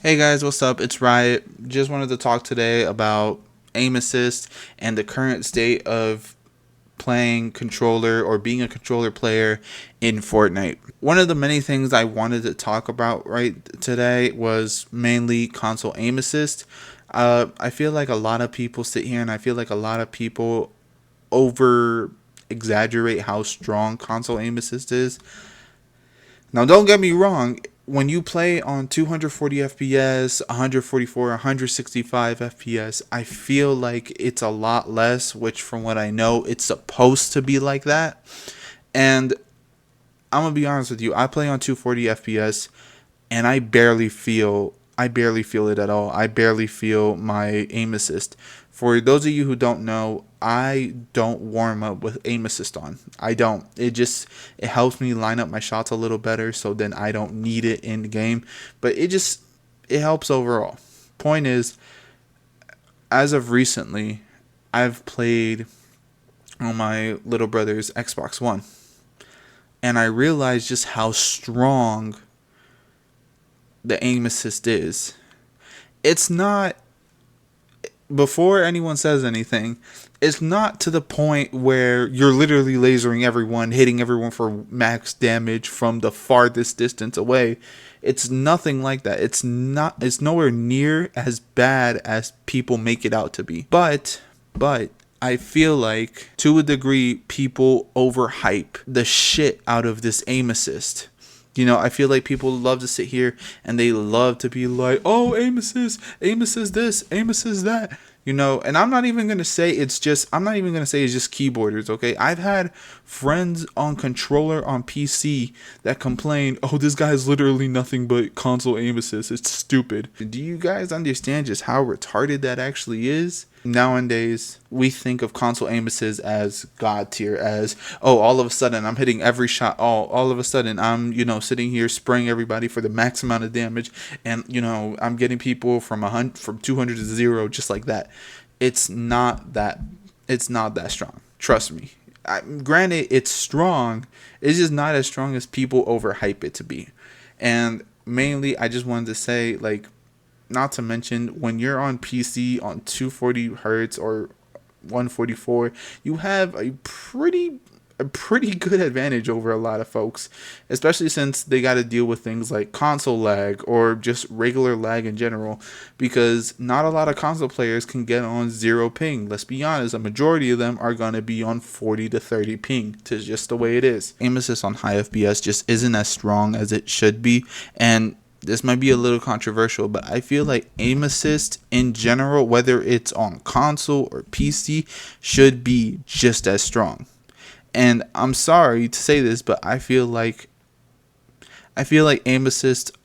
Hey guys, what's up? It's Riot. Just wanted to talk today about aim assist and the current state of playing controller or being a controller player in Fortnite. One of the many things I wanted to talk about right today was mainly console aim assist. I feel like a lot of people sit here and I feel like a lot of people over exaggerate how strong console aim assist is. Now, don't get me wrong. When you play on 240 FPS, 144, 165 FPS, I feel like it's a lot less, which from what I know, it's supposed to be like that. And I'm going to be honest with you, I play on 240 FPS and I barely feel it at all. I barely feel my aim assist. For those of you who don't know, I don't warm up with aim assist on. I don't. It helps me line up my shots a little better, so then I don't need it in the game. But it helps overall. Point is, as of recently, I've played on my little brother's Xbox One, and I realized just how strong the aim assist is. It's not, before anyone says anything, it's not to the point where you're literally lasering everyone, hitting everyone for max damage from the farthest distance away. It's nothing like that. It's nowhere near as bad as people make it out to be. But I feel like to a degree people overhype the shit out of this aim assist. I feel like people love to sit here and they love to be like, oh, aim assist this, aim assist that. And I'm not even going to say it's just keyboarders, okay? I've had friends on controller on PC that complain, oh, this guy's literally nothing but console aim assist. It's stupid. Do you guys understand just how retarded that actually is? Nowadays, we think of console aim assist as god tier, as, oh, all of a sudden I'm hitting every shot, all of a sudden I'm, sitting here spraying everybody for the max amount of damage, and, I'm getting people from 200 to 0 just like that. It's not that, it's not that strong. Trust me. Granted, it's strong. It's just not as strong as people overhype it to be. And mainly, I just wanted to say, like, not to mention, when you're on PC on 240 hertz or 144, you have a pretty good advantage over a lot of folks, especially since they got to deal with things like console lag or just regular lag in general, because not a lot of console players can get on 0 ping. Let's be honest, a majority of them are going to be on 40 to 30 ping. It's just the way it is. Aim assist on high FPS just isn't as strong as it should be, and this might be a little controversial, but I feel like aim assist in general, whether it's on console or PC, should be just as strong. And I'm sorry to say this, but I feel like aim assist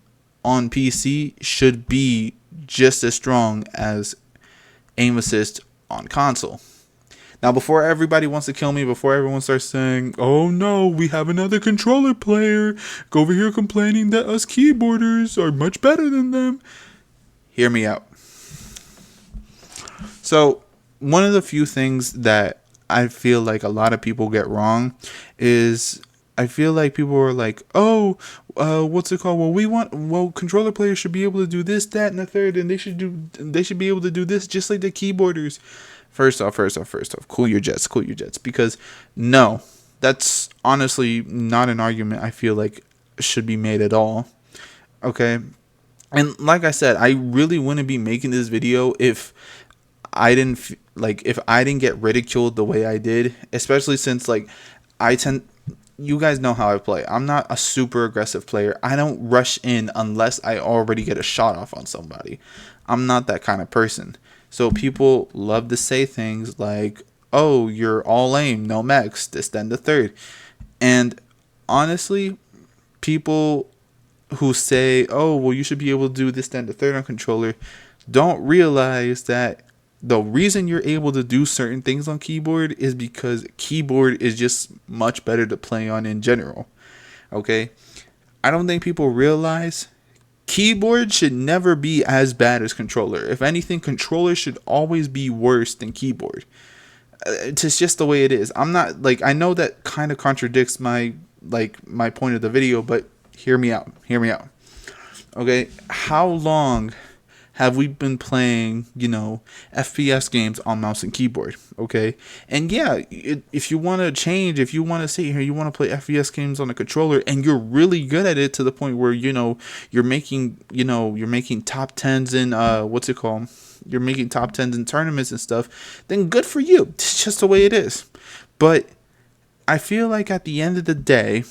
on PC should be just as strong as aim assist on console. Now, before everybody wants to kill me, before everyone starts saying, oh no, we have another controller player over here complaining that us keyboarders are much better than them, hear me out. So, one of the few things that I feel like a lot of people get wrong is, I feel like people are like, oh, what's it called? Well, controller players should be able to do this, that, and the third, and they should be able to do this just like the keyboarders. First off, cool your jets, because no, that's honestly not an argument I feel like should be made at all. Okay, and like I said, I really wouldn't be making this video if I didn't get ridiculed the way I did, especially since, like, I tend you guys know how I play. I'm not a super aggressive player. I don't rush in unless I already get a shot off on somebody. I'm not that kind of person. So people love to say things like, oh, you're all aim, no max, this, then the third. And honestly, people who say, oh, well, you should be able to do this, then the third on controller, don't realize that the reason you're able to do certain things on keyboard is because keyboard is just much better to play on in general. Okay? I don't think people realize keyboard should never be as bad as controller. If anything, controller should always be worse than keyboard. It's just the way it is. I'm not, like, I know that kind of contradicts my point of the video, but hear me out. Okay, how long have we been playing, FPS games on mouse and keyboard? Okay, and yeah, if you want to change, if you want to sit here, you want to play FPS games on a controller, and you're really good at it to the point where you're making top tens in what's it called? You're making top tens in tournaments and stuff. Then good for you. It's just the way it is. But I feel like at the end of the day,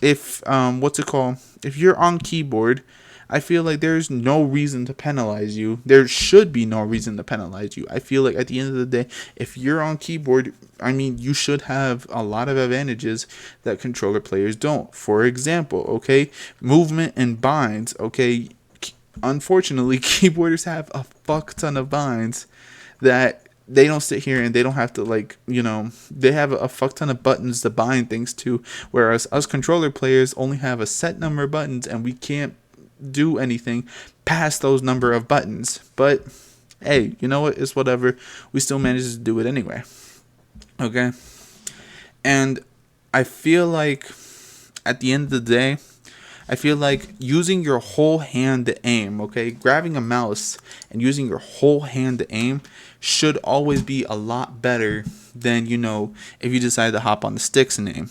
if what's it called? If you're on keyboard, I feel like there's no reason to penalize you. There should be no reason to penalize you. I feel like at the end of the day, if you're on keyboard, I mean, you should have a lot of advantages that controller players don't. For example, okay, movement and binds, okay. Unfortunately, keyboarders have a fuck ton of binds that they don't sit here and they don't have to they have a fuck ton of buttons to bind things to, whereas us controller players only have a set number of buttons and we can't do anything past those number of buttons. But hey, you know what, it's whatever, we still manage to do it anyway. Okay, and I feel like at the end of the day, I feel like using your whole hand to aim, okay, grabbing a mouse and using your whole hand to aim should always be a lot better than, if you decide to hop on the sticks and aim.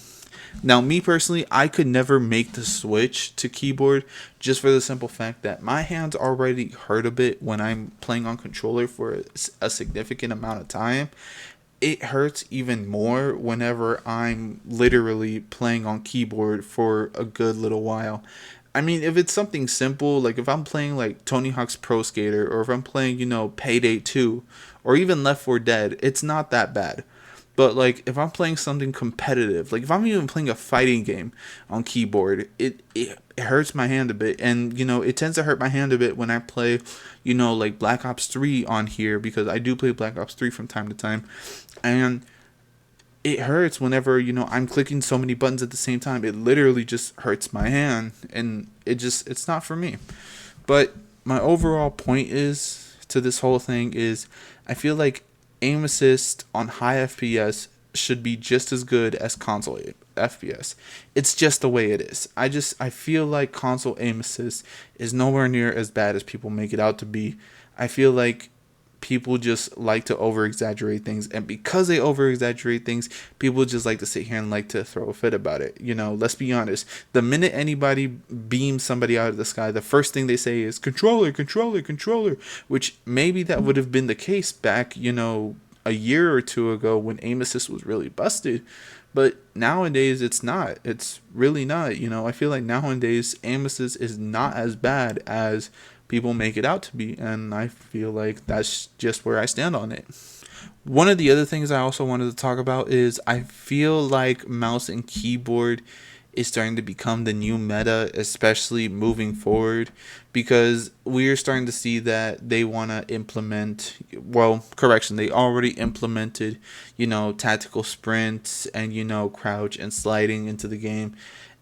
Now, me personally, I could never make the switch to keyboard just for the simple fact that my hands already hurt a bit when I'm playing on controller for a significant amount of time. It hurts even more whenever I'm literally playing on keyboard for a good little while. I mean, if it's something simple, like if I'm playing like Tony Hawk's Pro Skater, or if I'm playing, Payday 2, or even Left 4 Dead, it's not that bad. But like if I'm playing something competitive, like if I'm even playing a fighting game on keyboard, it hurts my hand a bit. And it tends to hurt my hand a bit when I play, like Black Ops 3 on here, because I do play Black Ops 3 from time to time. And it hurts whenever, I'm clicking so many buttons at the same time. It literally just hurts my hand, and it's not for me. But my overall point is to this whole thing is I feel like aim assist on high FPS should be just as good as console FPS. It's just the way it is. I feel like console aim assist is nowhere near as bad as people make it out to be. I feel like people just like to over exaggerate things, and because they over exaggerate things, people just like to sit here and like to throw a fit about it. Let's be honest, the minute anybody beams somebody out of the sky, the first thing they say is controller, controller, controller, which maybe that would have been the case back a year or two ago when aim assist was really busted. But nowadays it's not. It's really not. I feel like nowadays aim assist is not as bad as people make it out to be, and I feel like that's just where I stand on it. One of the other things I also wanted to talk about is I feel like mouse and keyboard is starting to become the new meta, especially moving forward, because we're starting to see that they want to implement, they already implemented, tactical sprints and, crouch and sliding into the game.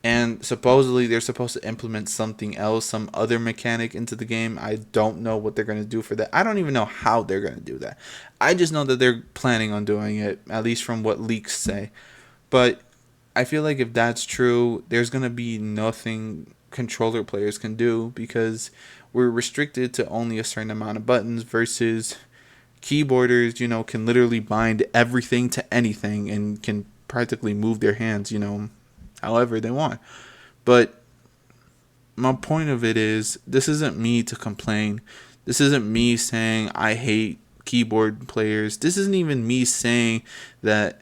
And supposedly they're supposed to implement something else, some other mechanic into the game. I don't know what they're going to do for that. I don't even know how they're going to do that. I just know that they're planning on doing it, at least from what leaks say. But I feel like if that's true, there's going to be nothing controller players can do, because we're restricted to only a certain amount of buttons, versus keyboarders, can literally bind everything to anything and can practically move their hands, however they want. But my point of it is, this isn't me to complain. This isn't me saying I hate keyboard players. This isn't even me saying that,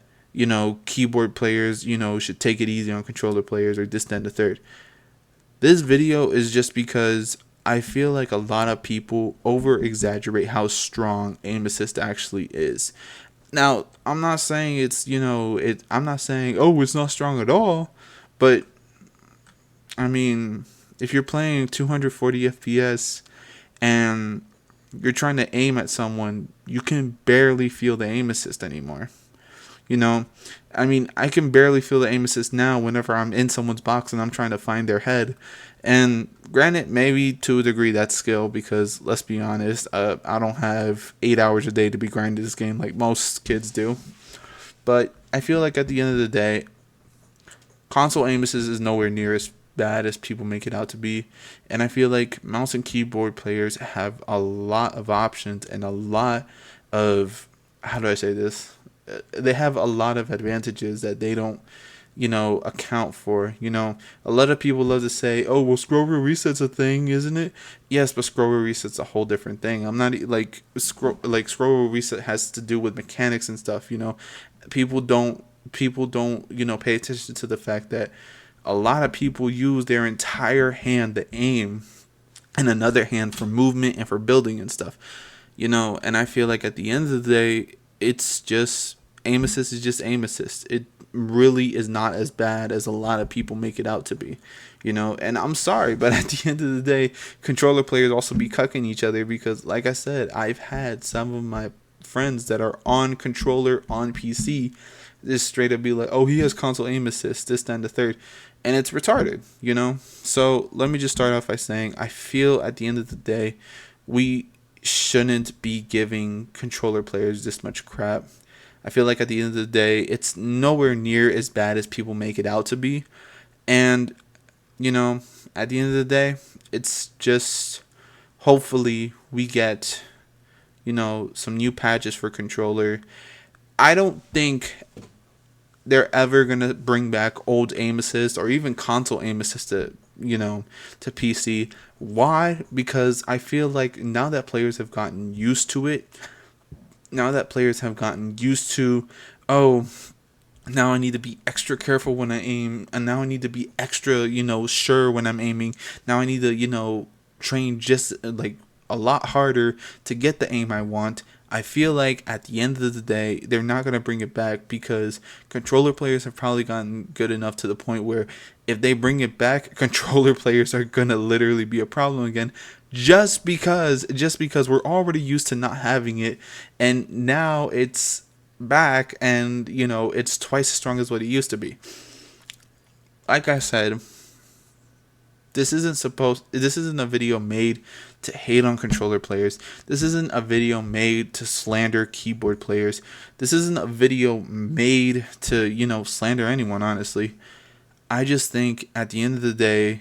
keyboard players, should take it easy on controller players, or this, then the third. This video is just because I feel like a lot of people over exaggerate how strong aim assist actually is. Now, I'm not saying it's, I'm not saying, oh, it's not strong at all. But, I mean, if you're playing 240 FPS and you're trying to aim at someone, you can barely feel the aim assist anymore. I mean, I can barely feel the aim assist now whenever I'm in someone's box and I'm trying to find their head. And granted, maybe to a degree that's skill, because let's be honest, I don't have 8 hours a day to be grinding this game like most kids do. But I feel like at the end of the day, console aim assist is nowhere near as bad as people make it out to be. And I feel like mouse and keyboard players have a lot of options and a lot of, how do I say this? They have a lot of advantages that they don't, account for. A lot of people love to say, "Oh, well, scroll wheel reset's a thing, isn't it?" Yes, but scroll wheel reset's a whole different thing. I'm not scroll wheel reset has to do with mechanics and stuff. People don't pay attention to the fact that a lot of people use their entire hand to aim and another hand for movement and for building and stuff. And I feel like at the end of the day, it's just aim assist is just aim assist. It really is not as bad as a lot of people make it out to be. And I'm sorry, but at the end of the day, controller players also be cucking each other because, like I said, I've had some of my friends that are on controller on PC just straight up be like, "Oh, he has console aim assist, this, that, and the third," and it's retarded. So let me just start off by saying I feel at the end of the day, we shouldn't be giving controller players this much crap. I feel like at the end of the day, it's nowhere near as bad as people make it out to be. And, at the end of the day, it's just hopefully we get, some new patches for controller. I don't think they're ever going to bring back old aim assist or even console aim assist to PC. Why? Because I feel like now that players have gotten used to it, oh, now I need to be extra careful when I aim, and now I need to be extra, sure when I'm aiming. Now I need to, train just like a lot harder to get the aim I want. I feel like at the end of the day, they're not going to bring it back because controller players have probably gotten good enough to the point where if they bring it back, controller players are going to literally be a problem again just because we're already used to not having it, and now it's back, and it's twice as strong as what it used to be. Like I said, this isn't a video made to hate on controller players. This isn't a video made to slander keyboard players. This isn't a video made to, slander anyone, honestly. I just think at the end of the day,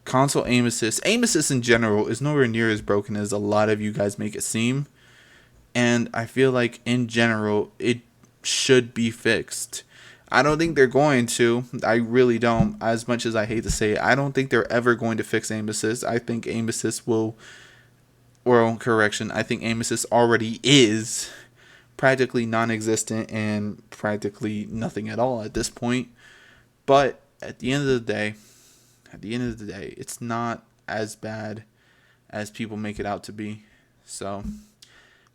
console aim assist in general is nowhere near as broken as a lot of you guys make it seem. And I feel like in general, it should be fixed. I don't think they're going to. I really don't. As much as I hate to say it, I don't think they're ever going to fix aim assist. I think aim assist will, or correction, I think aim assist already is practically non-existent and practically nothing at all at this point. But at the end of the day, it's not as bad as people make it out to be. So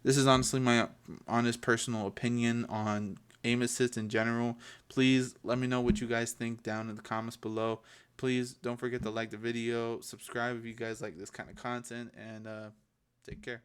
this is honestly my honest personal opinion on aim assist in general. Please let me know what you guys think down in the comments below. Please don't forget to like the video, subscribe if you guys like this kind of content, and take care.